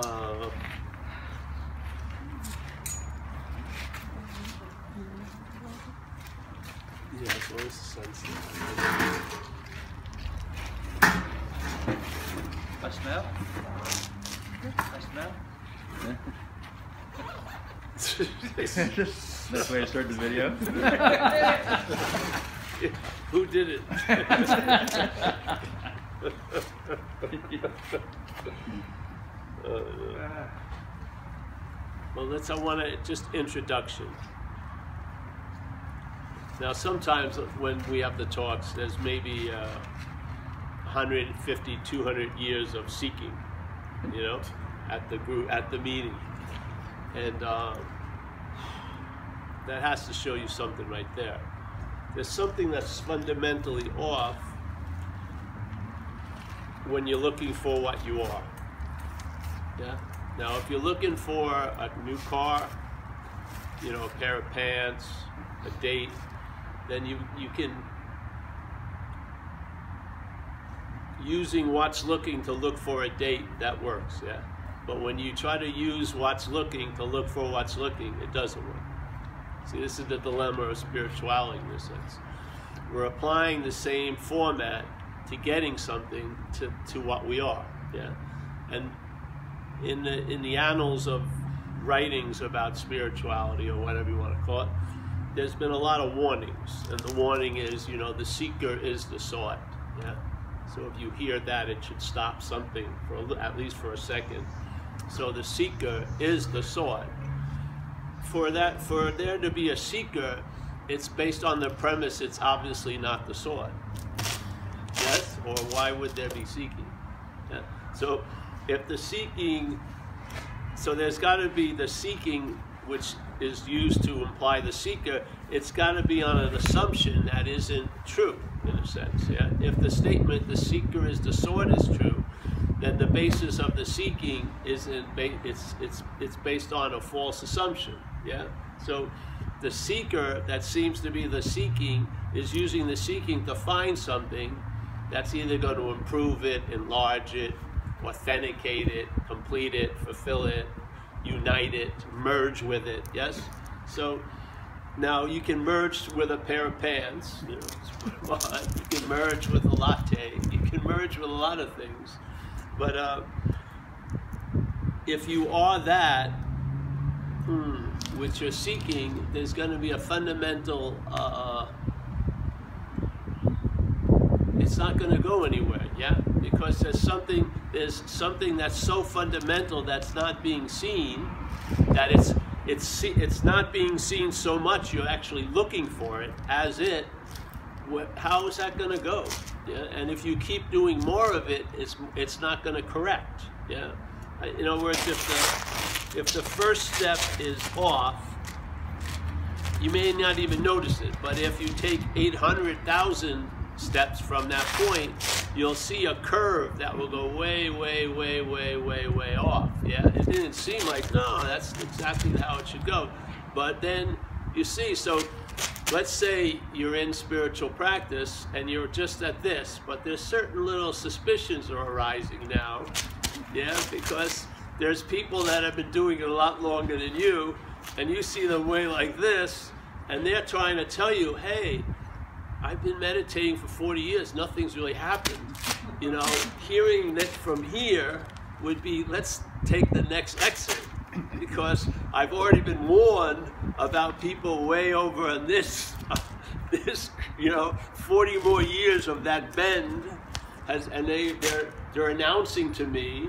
Yeah, it's always the sunset. I smell? I smell? That's the way to start the video. Who did it? Well, I want to just introduction. Now, sometimes when we have the talks, there's maybe 150, 200 years of seeking, you know, at the group, at the meeting, and that has to show you something right there. There's something that's fundamentally off when you're looking for what you are. Yeah. Now, if you're looking for a new car, you know, a pair of pants, a date, then you can, using what's looking to look for a date, that works, yeah? But when you try to use what's looking to look for what's looking, it doesn't work. See, this is the dilemma of spirituality in this sense. We're applying the same format to getting something to what we are, yeah? And in the annals of writings about spirituality, or whatever you want to call it, there's been a lot of warnings, and the warning is, you know, the seeker is the sought, yeah? So if you hear that, it should stop something for at least for a second. So the seeker is the sought. For there to be a seeker, it's based on the premise it's obviously not the sought. Yes? Or why would there be seeking? Yeah? So if the seeking, so there's got to be the seeking, which is used to imply the seeker, it's got to be on an assumption that isn't true, in a sense. Yeah? If the statement, the seeker is the sought, is true, then the basis of the seeking isn't, it's based on a false assumption. Yeah? So the seeker that seems to be the seeking is using the seeking to find something that's either going to improve it, enlarge it, authenticate it, complete it, fulfill it, unite it, merge with it, yes? So now you can merge with a pair of pants, you know, you can merge with a latte, you can merge with a lot of things. But if you are that, which you're seeking, there's going to be a fundamental, it's not going to go anywhere, yeah? Because there's something that's so fundamental that's not being seen, that it's not being seen so much you're actually looking for it as it. How is that going to go? Yeah? And if you keep doing more of it, it's not going to correct. Yeah? In other words, if the first step is off, you may not even notice it. But if you take 800,000 steps from that point, you'll see a curve that will go way, way, way, way, way, way off. Yeah, it didn't seem like, no, that's exactly how it should go. But then you see, so let's say you're in spiritual practice and you're just at this, but there's certain little suspicions are arising now, yeah, because there's people that have been doing it a lot longer than you, and you see them way like this, and they're trying to tell you, hey, I've been meditating for 40 years, nothing's really happened. You know, hearing that from here would be, let's take the next exit, because I've already been warned about people way over on this, you know, 40 more years of that bend, and they're announcing to me,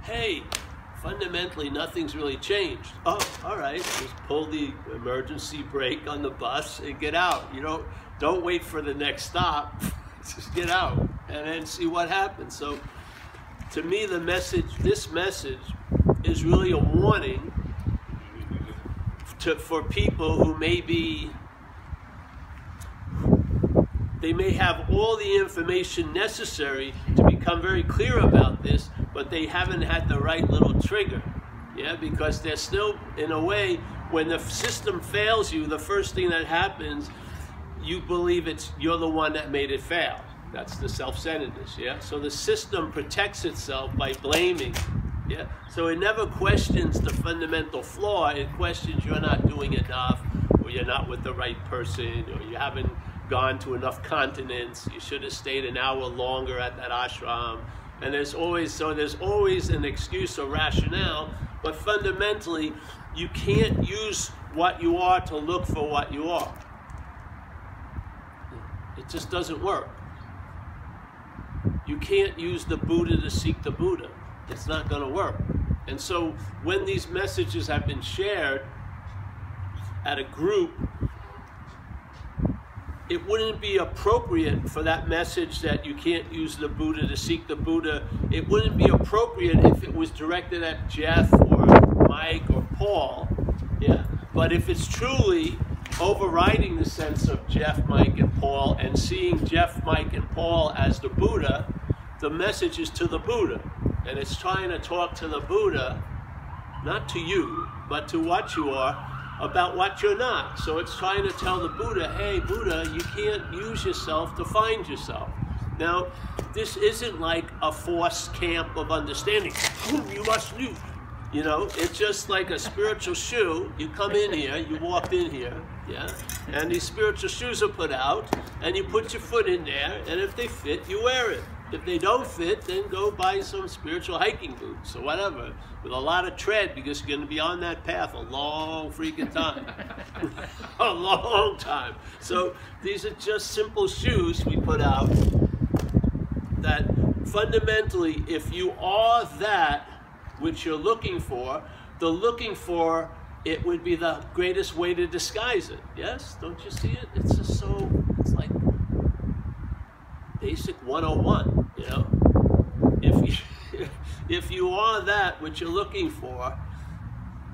hey, fundamentally nothing's really changed. Oh, all right, just pull the emergency brake on the bus and get out. You know, don't wait for the next stop, just get out and then see what happens. So to me, this message is really a warning for people who they may have all the information necessary to become very clear about this, but they haven't had the right little trigger, yeah, because they're still, in a way, when the system fails you, the first thing that happens, you believe you're the one that made it fail. That's the self-centeredness, yeah? So the system protects itself by blaming, Yeah? So it never questions the fundamental flaw. It questions you're not doing enough, or you're not with the right person, or you haven't gone to enough continents, you should have stayed an hour longer at that ashram. And there's always an excuse or rationale, but fundamentally, you can't use what you are to look for what you are. It just doesn't work. You can't use the Buddha to seek the Buddha. It's not going to work. And so when these messages have been shared at a group, it wouldn't be appropriate for that message that you can't use the Buddha to seek the Buddha. It wouldn't be appropriate if it was directed at Jeff or Mike or Paul. Yeah. But if it's truly overriding the sense of Jeff, Mike, and Paul, and seeing Jeff, Mike, and Paul as the Buddha, the message is to the Buddha. And it's trying to talk to the Buddha, not to you, but to what you are, about what you're not. So it's trying to tell the Buddha, hey, Buddha, you can't use yourself to find yourself. Now, this isn't like a forced camp of understanding. You must do. You know, it's just like a spiritual shoe. You come in here, you walked in here, yeah? And these spiritual shoes are put out, and you put your foot in there, and if they fit, you wear it. If they don't fit, then go buy some spiritual hiking boots or whatever, with a lot of tread, because you're going to be on that path a long freaking time. A long time. So these are just simple shoes we put out that fundamentally, if you are that which you're looking for, the looking for, it would be the greatest way to disguise it. Yes? Don't you see it? It's just so, it's like basic 101, you know? If you are that which you're looking for,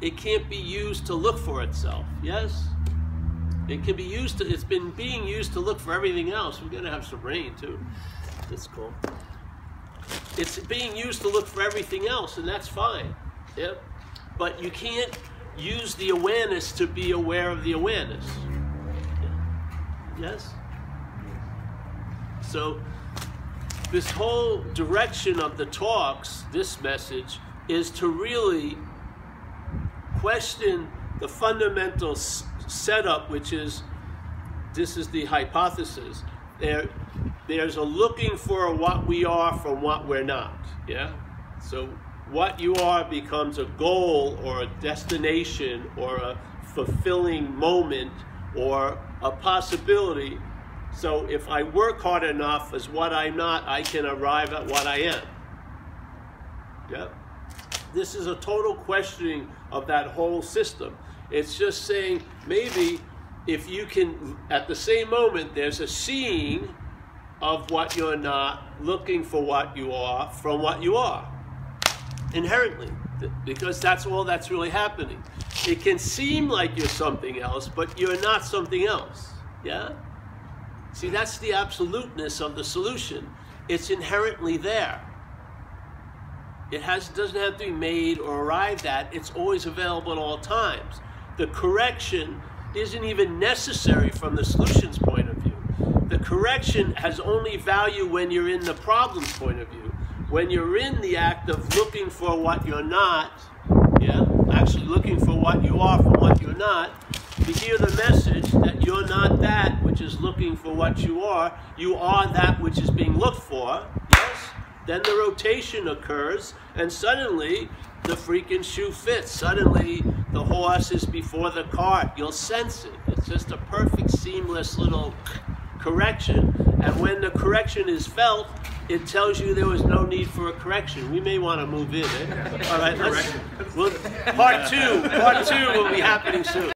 it can't be used to look for itself, yes? It can be used to, it's been being used to look for everything else. We're going to have some rain too. That's cool. It's being used to look for everything else, and that's fine, yeah? But you can't use the awareness to be aware of the awareness. Yes? So this whole direction of the talks, this message, is to really question the fundamental setup, which is, this is the hypothesis. There's a looking for what we are from what we're not, yeah? So what you are becomes a goal or a destination or a fulfilling moment or a possibility. So if I work hard enough as what I'm not, I can arrive at what I am. Yeah? This is a total questioning of that whole system. It's just saying, maybe if you can, at the same moment, there's a seeing of what you're not, looking for what you are from what you are. Inherently, because that's all that's really happening. It can seem like you're something else, but you're not something else. Yeah? See, that's the absoluteness of the solution. It's inherently there. It doesn't have to be made or arrived at. It's always available at all times. The correction isn't even necessary from the solution's point of view. The correction has only value when you're in the problem's point of view. When you're in the act of looking for what you're not, yeah, actually looking for what you are from what you're not, to hear the message that you're not that which is looking for what you are that which is being looked for, yes? Then the rotation occurs, and suddenly the freaking shoe fits. Suddenly the horse is before the cart. You'll sense it. It's just a perfect, seamless little correction. And when the correction is felt, it tells you there was no need for a correction. We may want to move in, eh? All right, part two will be happening soon.